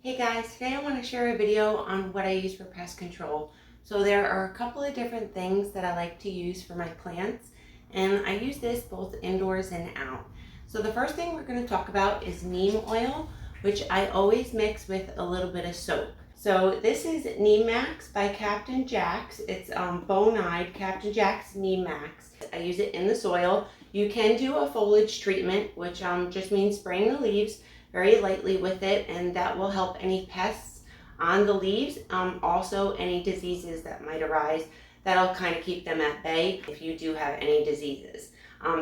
Hey guys, today I want to share a video on what I use for pest control. So there are a couple of different things that I like to use for my plants, and I use this both indoors and out. So the first thing we're going to talk about is neem oil, which I always mix with a little bit of soap. So this is Neem Max by Captain Jack's. It's Bonide Captain Jack's Neem Max. I use it in the soil. You can do a foliage treatment, which just means spraying the leaves very lightly with it, and that will help any pests on the leaves. Also any diseases that might arise, that'll kind of keep them at bay if you do have any diseases.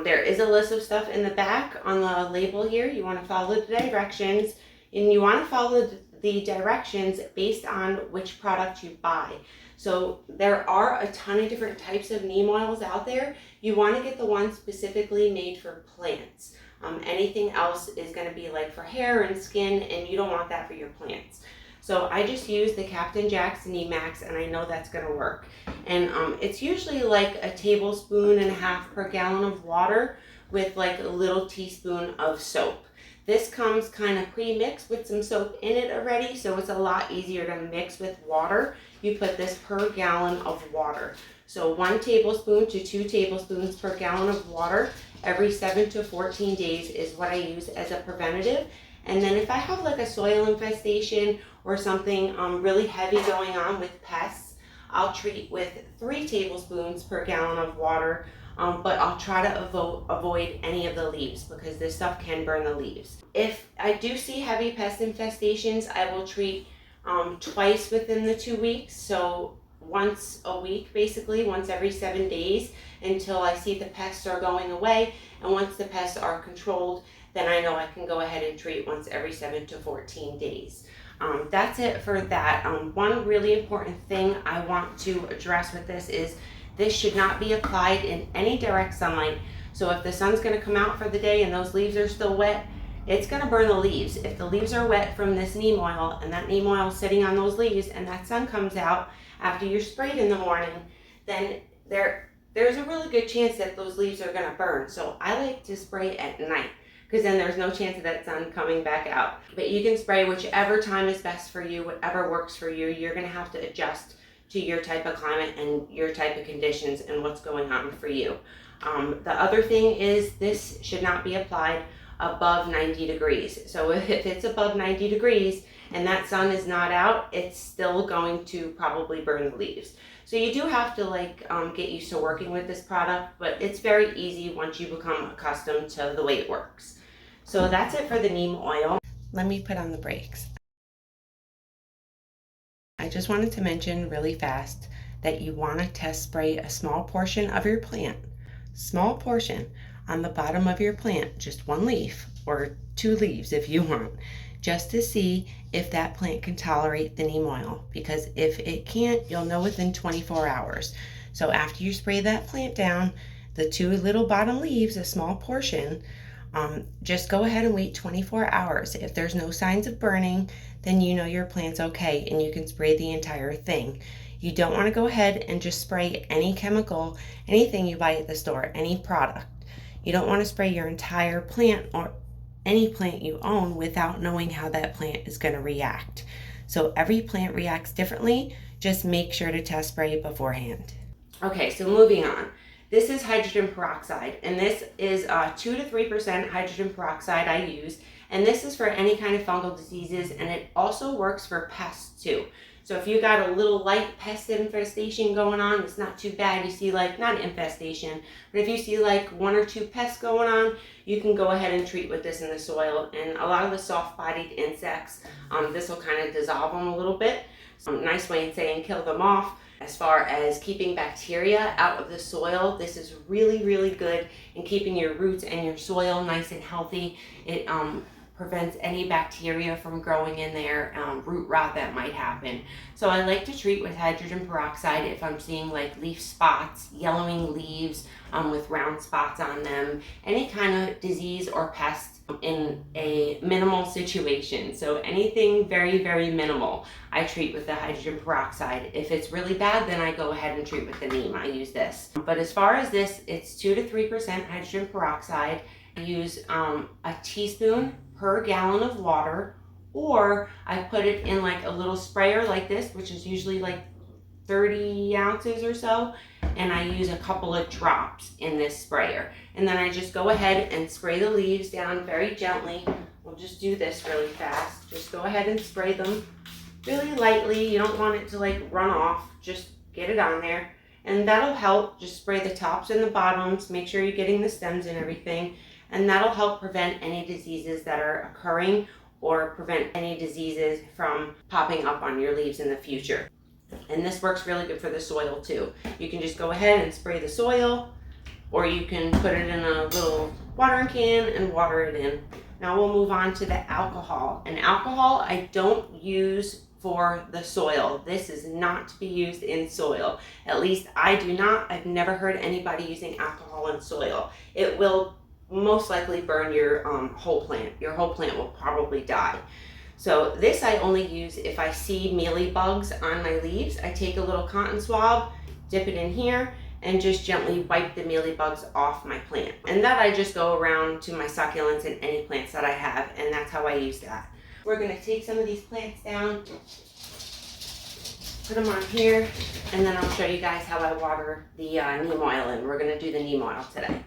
There is a list of stuff in the back on the label here. You want to follow the directions, and you want to follow the directions based on which product you buy. So there are a ton of different types of neem oils out there. You want to get the ones specifically made for plants. Anything else is going to be like for hair and skin, and you don't want that for your plants. So I just use the Captain Jack's Neem Max, and I know that's going to work. And it's usually like a tablespoon and a half per gallon of water with like a little teaspoon of soap. This comes kind of pre-mixed with some soap in it already, so it's a lot easier to mix with water. You put this per gallon of water. So 1 tablespoon to 2 tablespoons per gallon of water every 7 to 14 days is what I use as a preventative. And then if I have like a soil infestation or something really heavy going on with pests, I'll treat with 3 tablespoons per gallon of water, but I'll try to avoid any of the leaves because this stuff can burn the leaves. If I do see heavy pest infestations, I will treat twice within the 2 weeks. So once a week, basically once every 7 days, until I see the pests are going away. And once the pests are controlled, then I know I can go ahead and treat once every 7 to 14 days. That's it for that. One really important thing I want to address with this is this should not be applied in any direct sunlight. So if the sun's going to come out for the day and those leaves are still wet, it's going to burn the leaves. If the leaves are wet from this neem oil and that neem oil is sitting on those leaves and that sun comes out after you're sprayed in the morning, then there's a really good chance that those leaves are going to burn. So I like to spray at night because then there's no chance of that sun coming back out. But you can spray whichever time is best for you, whatever works for you. You're going to have to adjust to your type of climate and your type of conditions and what's going on for you. The other thing is this should not be applied above 90 degrees. So if it's above 90 degrees and that sun is not out, it's still going to probably burn the leaves. So you do have to get used to working with this product, but it's very easy once you become accustomed to the way it works. So that's it for the neem oil. Let me put on the brakes. I just wanted to mention really fast that you want to test spray a small portion of your plant, small portion on the bottom of your plant, just 1 leaf or 2 leaves if you want, just to see if that plant can tolerate the neem oil, because if it can't, you'll know within 24 hours. So after you spray that plant down, the 2 little bottom leaves, a small portion, just go ahead and wait 24 hours. If there's no signs of burning, then you know your plant's okay and you can spray the entire thing. You don't want to go ahead and just spray any chemical, anything you buy at the store, any product. You don't want to spray your entire plant or any plant you own without knowing how that plant is going to react. So every plant reacts differently. Just make sure to test spray beforehand. Okay, so moving on. This is hydrogen peroxide, and this is 2 to 3% hydrogen peroxide I use, and this is for any kind of fungal diseases, and it also works for pests too. So if you got a little light pest infestation going on, it's not too bad. You see not an infestation, but if you see 1 or 2 pests going on, you can go ahead and treat with this in the soil. And a lot of the soft-bodied insects, this will kind of dissolve them a little bit. Nice way of saying kill them off. As far as keeping bacteria out of the soil, this is really, really good in keeping your roots and your soil nice and healthy. It prevents any bacteria from growing in there, root rot that might happen. So I like to treat with hydrogen peroxide if I'm seeing leaf spots, yellowing leaves with round spots on them, any kind of disease or pest in a minimal situation. So anything very, very minimal, I treat with the hydrogen peroxide. If it's really bad, then I go ahead and treat with the neem. I use this. But as far as this, it's 2 to 3% hydrogen peroxide. I use a teaspoon per gallon of water or I put it in like a little sprayer like this, which is usually like 30 ounces or so, and I use a couple of drops in this sprayer, and then I just go ahead and spray the leaves down very gently. We'll just do this really fast. Just go ahead and spray them really lightly. You don't want it to like run off, just get it on there, and that'll help. Just spray the tops and the bottoms, make sure you're getting the stems and everything, and that'll help prevent any diseases that are occurring or prevent any diseases from popping up on your leaves in the future. And this works really good for the soil too. You can just go ahead and spray the soil, or you can put it in a little watering can and water it in. Now we'll move on to the alcohol. And alcohol I don't use for the soil. This is not to be used in soil. At least I do not. I've never heard anybody using alcohol in soil. It will most likely burn your whole plant. Your whole plant will probably die. So this I only use if I see mealy bugs on my leaves. I take a little cotton swab, dip it in here, and just gently wipe the mealy bugs off my plant. And that I just go around to my succulents and any plants that I have, and that's how I use that. We're gonna take some of these plants down, put them on here, and then I'll show you guys how I water the neem oil, and we're gonna do the neem oil today.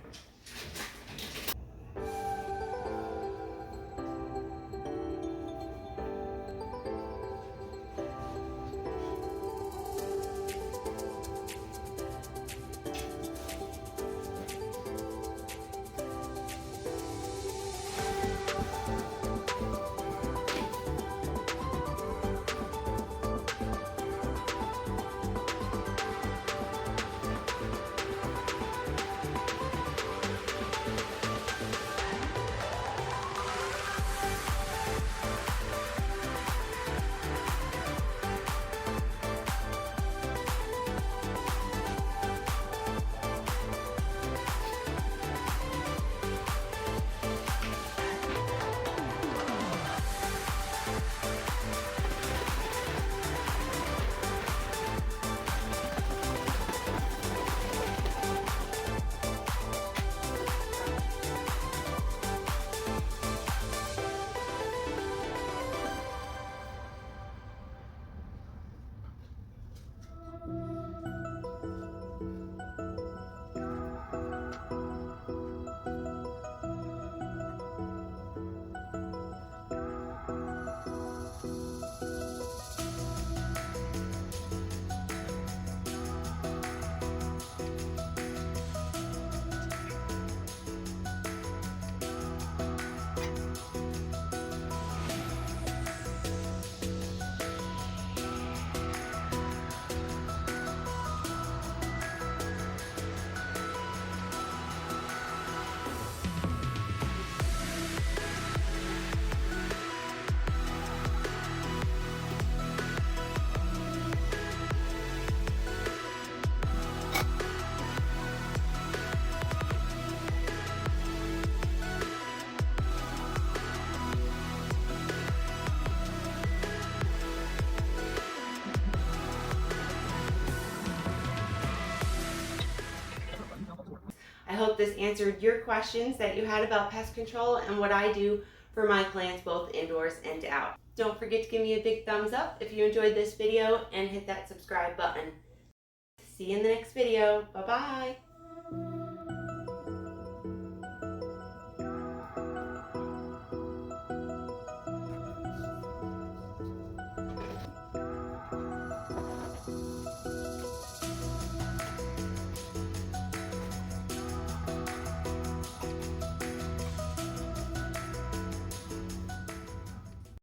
I hope this answered your questions that you had about pest control and what I do for my plants both indoors and out. Don't forget to give me a big thumbs up if you enjoyed this video and hit that subscribe button. See you in the next video. Bye-bye.